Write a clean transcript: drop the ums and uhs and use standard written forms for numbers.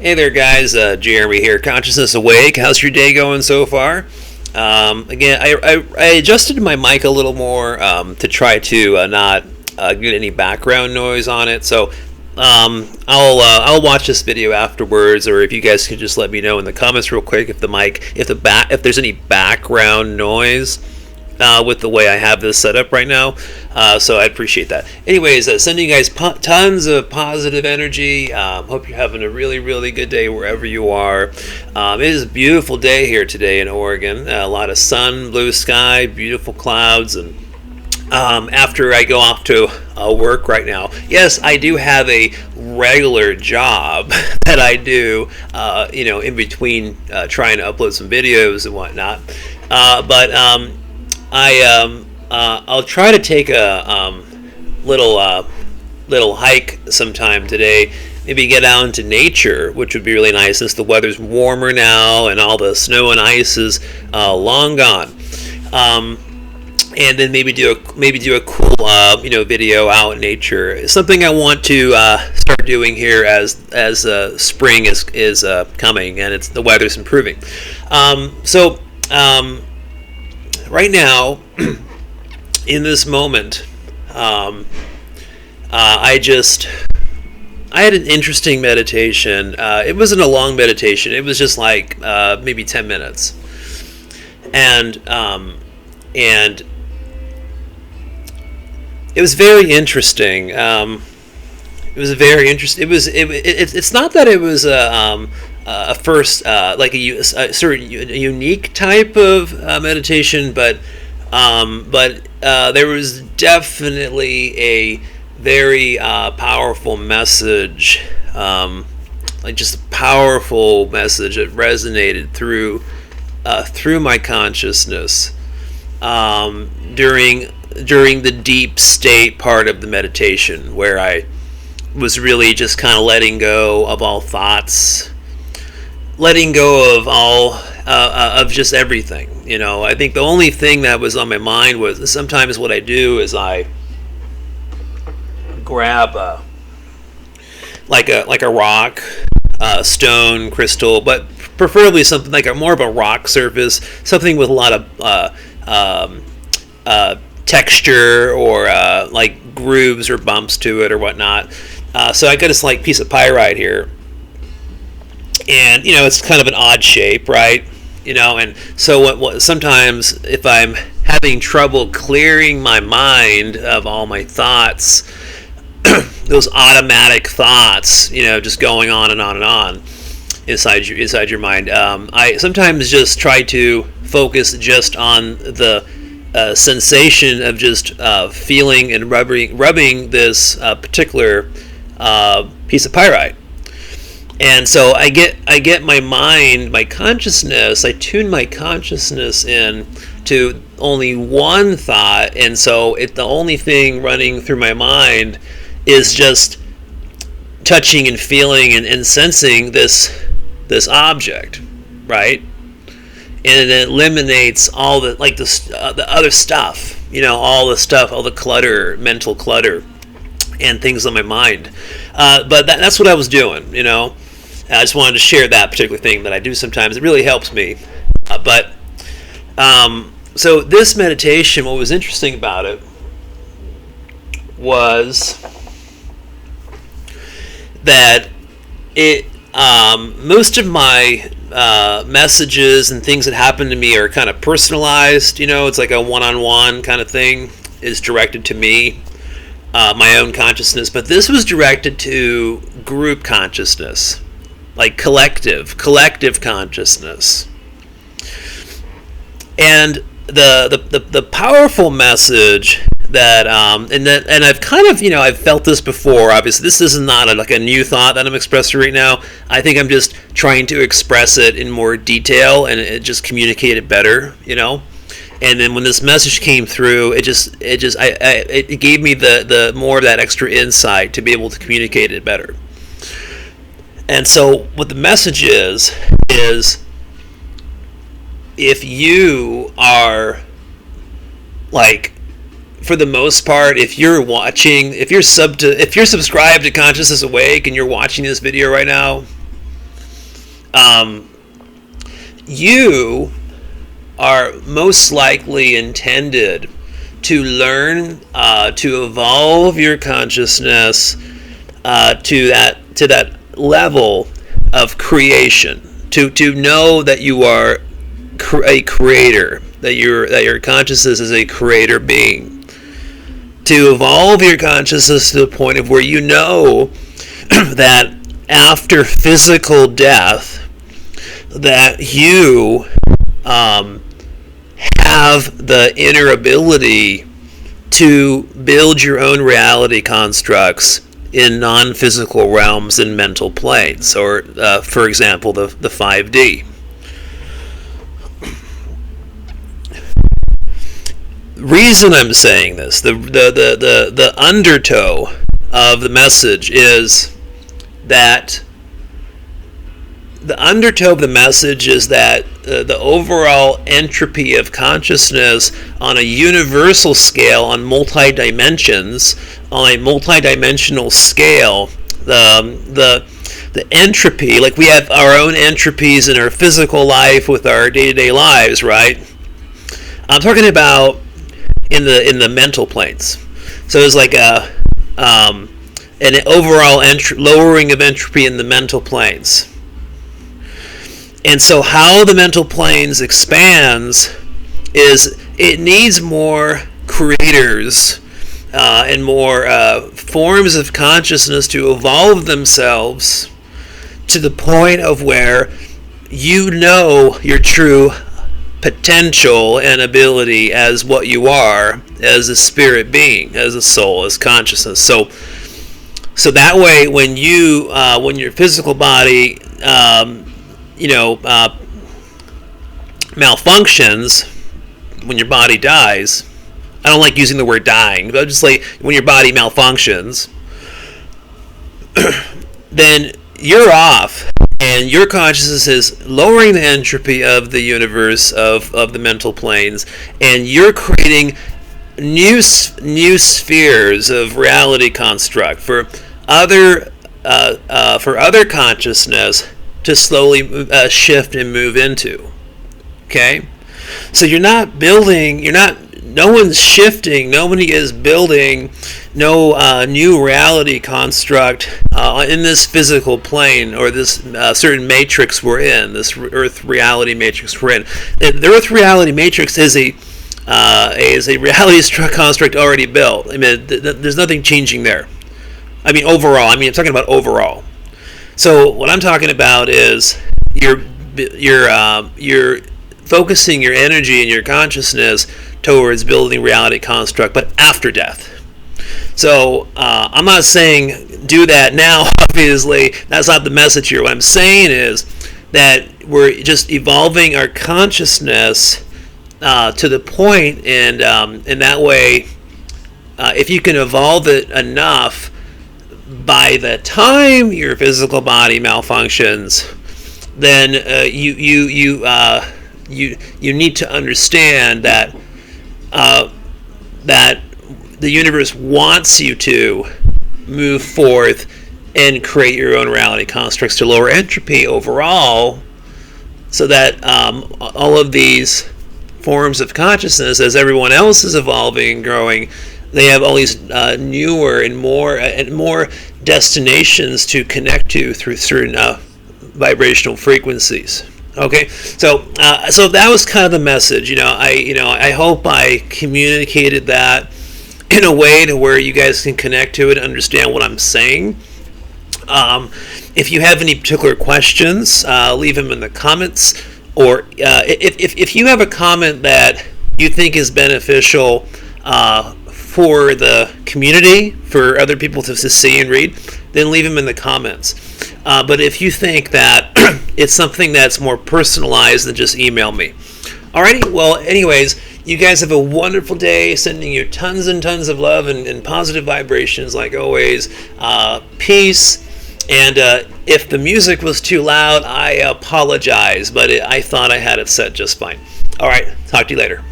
Hey there, guys. Jeremy here. Consciousness Awake. How's your day going so far? Again, I adjusted my mic a little more to try to not get any background noise on it. So I'll watch this video afterwards, or if you guys could just let me know in the comments real quick if if there's any background noise with the way I have this set up right now. So I'd appreciate that. Anyways, sending you guys tons of positive energy. Hope you're having a really, really good day wherever you are. It is a beautiful day here today in Oregon. A lot of sun, blue sky, beautiful clouds, and after I go off to work right now, yes, I do have a regular job that I do, in between trying to upload some videos and whatnot. But I'll try to take a little hike sometime today. Maybe get out into nature, which would be really nice since the weather's warmer now and all the snow and ice is long gone. And then maybe do a cool video out in nature. It's something I want to start doing here as spring is coming and the weather's improving. Right now, in this moment, I had an interesting meditation. It wasn't a long meditation. It was just like maybe 10 minutes, and it was very interesting. It's not that it was a first like a sort of unique type of meditation, but there was definitely a very powerful message, like just a powerful message that resonated through my consciousness during the deep state part of the meditation, where I was really just kind of letting go of all thoughts, letting go of all of just everything. I think the only thing that was on my mind was, sometimes what I do is I grab like a rock, stone, crystal, but preferably something like more of a rock surface, something with a lot of texture or like grooves or bumps to it or whatnot. So I got this like piece of pyrite here, and it's kind of an odd shape, right? And so what sometimes if I'm having trouble clearing my mind of all my thoughts, those automatic thoughts, just going on and on and on inside your mind, I sometimes just try to focus just on the sensation of just feeling and rubbing this particular piece of pyrite. And so I get my mind, my consciousness, I tune my consciousness in to only one thought, and so the only thing running through my mind is just touching and feeling and sensing this object, right? And it eliminates all the the other stuff, all the clutter, mental clutter, and things on my mind. But that's what I was doing, I just wanted to share that particular thing that I do sometimes. It really helps me. So this meditation, what was interesting about it was that most of my messages and things that happen to me are kind of personalized. It's like a one-on-one kind of thing is directed to me, my own consciousness. But this was directed to group consciousness, like collective consciousness. And the powerful message that and I've kind of I've felt this before. Obviously, this is not a new thought that I'm expressing right now. I think I'm just trying to express it in more detail and it just communicate it better, And then when this message came through, it gave me the more of that extra insight to be able to communicate it better. And so what the message is if you are for the most part, if you're subscribed to Consciousness Awake and you're watching this video right now, You are most likely intended to learn to evolve your consciousness to that level of creation, to know that you are a creator, that your consciousness is a creator being, to evolve your consciousness to the point of where you know that after physical death, that you have the inner ability to build your own reality constructs in non-physical realms and mental planes, or for example, the 5D. Reason I'm saying this, the undertow of the message is that the overall entropy of consciousness on a universal scale, on multi-dimensions, on a multi-dimensional scale, the entropy, like we have our own entropies in our physical life with our day-to-day lives, right? I'm talking about in the mental planes. So there's like an overall lowering of entropy in the mental planes. And so how the mental planes expands is it needs more creators and more forms of consciousness to evolve themselves to the point of where you know your true potential and ability as what you are, as a spirit being, as a soul, as consciousness. So that way, when your physical body malfunctions, when your body dies, I don't like using the word dying, but just like when your body malfunctions, then you're off, and your consciousness is lowering the entropy of the universe, of the mental planes, and you're creating new spheres of reality construct for other consciousness to slowly shift and move into. Okay? So no one's shifting, nobody is building no new reality construct in this physical plane, or this certain matrix we're in, this Earth reality matrix we're in. The Earth reality matrix is a reality construct already built. I mean, there's nothing changing there. I mean, overall. I'm talking about overall. So what I'm talking about is you're focusing your energy and your consciousness towards building reality construct, but after death. So I'm not saying do that now. Obviously, that's not the message here. What I'm saying is that we're just evolving our consciousness to the point, and in that way, if you can evolve it enough, by the time your physical body malfunctions, then you need to understand that that the universe wants you to move forth and create your own reality constructs to lower entropy overall, so that all of these forms of consciousness, as everyone else is evolving and growing, they have all these newer and more destinations to connect to through certain vibrational frequencies. Okay, so that was kind of the message. I hope I communicated that in a way to where you guys can connect to it and understand what I'm saying. If you have any particular questions, leave them in the comments, or if you have a comment that you think is beneficial for the community, for other people to see and read, then leave them in the comments. But if you think that it's something that's more personalized, then just email me. Alrighty, well, anyways, you guys have a wonderful day. Sending you tons and tons of love and positive vibrations, like always. Peace. And if the music was too loud, I apologize, but I thought I had it set just fine. Alright, talk to you later.